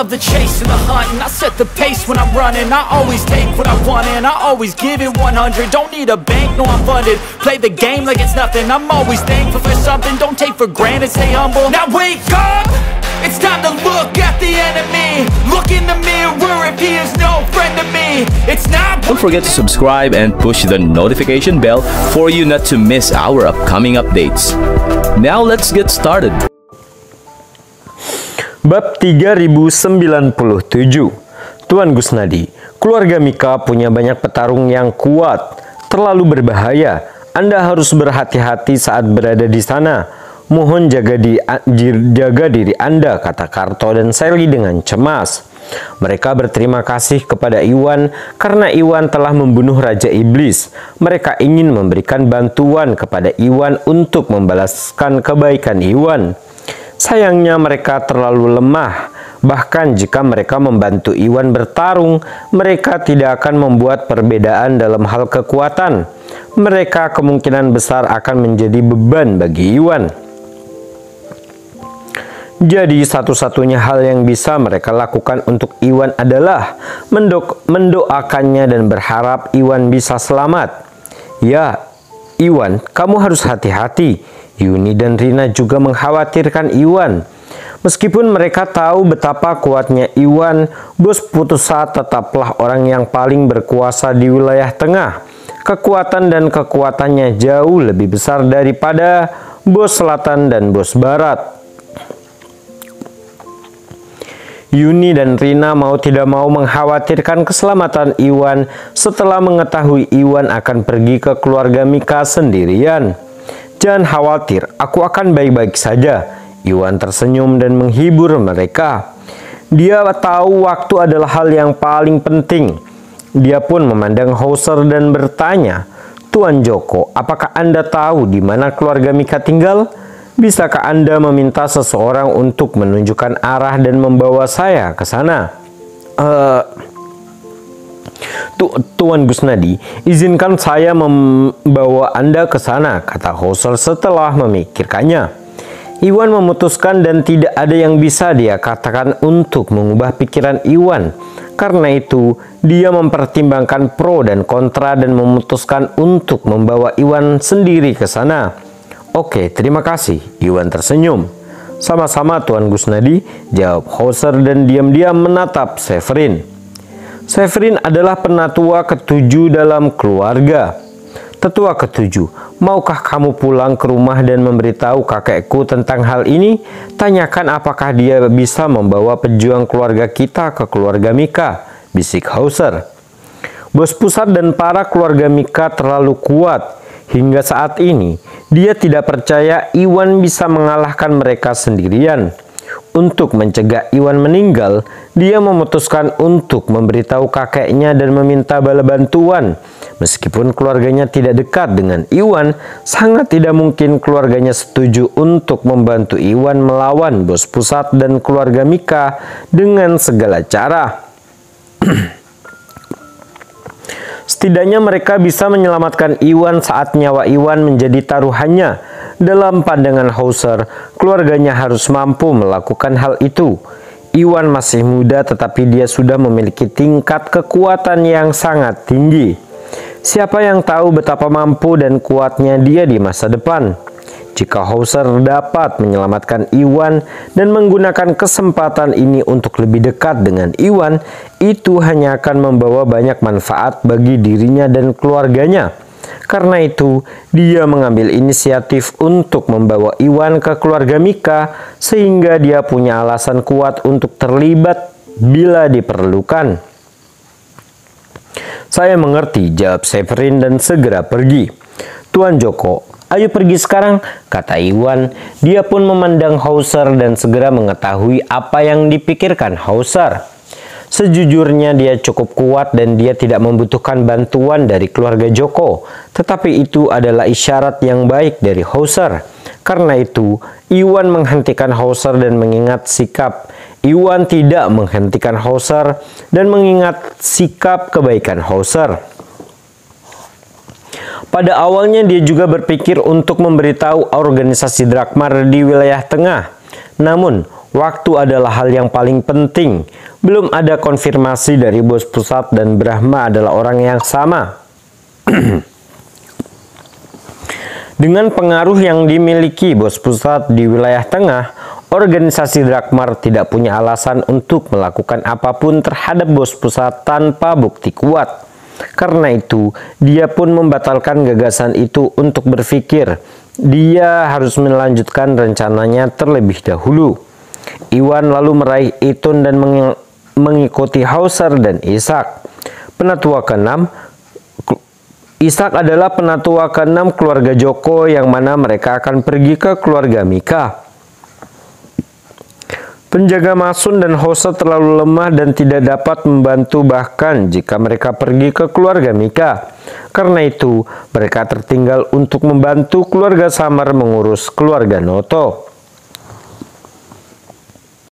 love the chase and the hunt, and I set the pace when I'm running. I always take what I want and I always give it 100. Don't need a bank, no I'm funded. Play the game like it's nothing. I'm always thankful for something. Don't take for granted, stay humble. Now wake up, it's time to look at the enemy. Look in the mirror if he is no friend to me. It's not. Don't forget to subscribe and push the notification bell for you not to miss our upcoming updates. Now let's get started. Bab 3097. Tuan Gusnadi, keluarga Mika punya banyak petarung yang kuat, terlalu berbahaya. Anda harus berhati-hati saat berada di sana. Mohon jaga diri Anda, kata Karto dan Sally dengan cemas. Mereka berterima kasih kepada Iwan karena Iwan telah membunuh Raja Iblis. Mereka ingin memberikan bantuan kepada Iwan untuk membalaskan kebaikan Iwan. Sayangnya mereka terlalu lemah. Bahkan jika mereka membantu Iwan bertarung, mereka tidak akan membuat perbedaan dalam hal kekuatan. Mereka kemungkinan besar akan menjadi beban bagi Iwan. Jadi satu-satunya hal yang bisa mereka lakukan untuk Iwan adalah mendoakannya dan berharap Iwan bisa selamat. Ya, Iwan, kamu harus hati-hati. Yuni dan Rina juga mengkhawatirkan Iwan. Meskipun mereka tahu betapa kuatnya Iwan, Bos Pusat tetaplah orang yang paling berkuasa di wilayah tengah. Kekuatan dan kekuatannya jauh lebih besar daripada Bos Selatan dan Bos Barat. Yuni dan Rina mau tidak mau mengkhawatirkan keselamatan Iwan setelah mengetahui Iwan akan pergi ke keluarga Mika sendirian. Jangan khawatir, aku akan baik-baik saja. Iwan tersenyum dan menghibur mereka. Dia tahu waktu adalah hal yang paling penting. Dia pun memandang Hauser dan bertanya, Tuan Joko, apakah Anda tahu di mana keluarga Mika tinggal? Bisakah Anda meminta seseorang untuk menunjukkan arah dan membawa saya ke sana? Tuan Gusnadi, izinkan saya membawa Anda ke sana, kata Hauser setelah memikirkannya. Iwan memutuskan dan tidak ada yang bisa dia katakan untuk mengubah pikiran Iwan. Karena itu, dia mempertimbangkan pro dan kontra dan memutuskan untuk membawa Iwan sendiri ke sana. Oke, terima kasih. Iwan tersenyum. Sama-sama Tuan Gusnadi, jawab Hauser dan diam-diam menatap Severin. Severin adalah penatua ketujuh dalam keluarga. Tetua ketujuh, maukah kamu pulang ke rumah dan memberitahu kakekku tentang hal ini? Tanyakan apakah dia bisa membawa pejuang keluarga kita ke keluarga Mika, bisik Hauser. Bos Pusat dan para keluarga Mika terlalu kuat. Hingga saat ini, dia tidak percaya Iwan bisa mengalahkan mereka sendirian. Untuk mencegah Iwan meninggal, dia memutuskan untuk memberitahu kakeknya dan meminta bala bantuan. Meskipun keluarganya tidak dekat dengan Iwan, sangat tidak mungkin keluarganya setuju untuk membantu Iwan melawan Bos Pusat dan keluarga Mika dengan segala cara. Setidaknya mereka bisa menyelamatkan Iwan saat nyawa Iwan menjadi taruhannya. Dalam pandangan Hauser, keluarganya harus mampu melakukan hal itu. Iwan masih muda tetapi dia sudah memiliki tingkat kekuatan yang sangat tinggi. Siapa yang tahu betapa mampu dan kuatnya dia di masa depan. Jika Hauser dapat menyelamatkan Iwan dan menggunakan kesempatan ini untuk lebih dekat dengan Iwan, itu hanya akan membawa banyak manfaat bagi dirinya dan keluarganya. Karena itu, dia mengambil inisiatif untuk membawa Iwan ke keluarga Mika sehingga dia punya alasan kuat untuk terlibat bila diperlukan. Saya mengerti, jawab Severin dan segera pergi. Tuan Joko, ayo pergi sekarang, kata Iwan. Dia pun memandang Hauser dan segera mengetahui apa yang dipikirkan Hauser. Sejujurnya dia cukup kuat dan dia tidak membutuhkan bantuan dari keluarga Joko. Tetapi itu adalah isyarat yang baik dari Hauser. Karena itu, Iwan menghentikan Hauser dan mengingat sikap. Iwan tidak menghentikan Hauser dan mengingat sikap kebaikan Hauser. Pada awalnya dia juga berpikir untuk memberitahu organisasi Drakmar di wilayah tengah. Namun, Waktu adalah hal yang paling penting. Belum ada konfirmasi dari bos pusat dan Brahma adalah orang yang sama. Dengan pengaruh yang dimiliki bos pusat di wilayah tengah, organisasi Drakmar tidak punya alasan untuk melakukan apapun terhadap bos pusat tanpa bukti kuat. Karena itu, dia pun membatalkan gagasan itu untuk berpikir. Dia harus melanjutkan rencananya terlebih dahulu. Iwan lalu meraih Itun dan mengikuti Hauser dan Ishak. Penatua ke-6, Ishak adalah penatua ke-6 keluarga Joko, yang mana mereka akan pergi ke keluarga Mika. Penjaga Masun dan Hauser terlalu lemah dan tidak dapat membantu bahkan jika mereka pergi ke keluarga Mika. Karena itu, mereka tertinggal untuk membantu keluarga Samar mengurus keluarga Noto.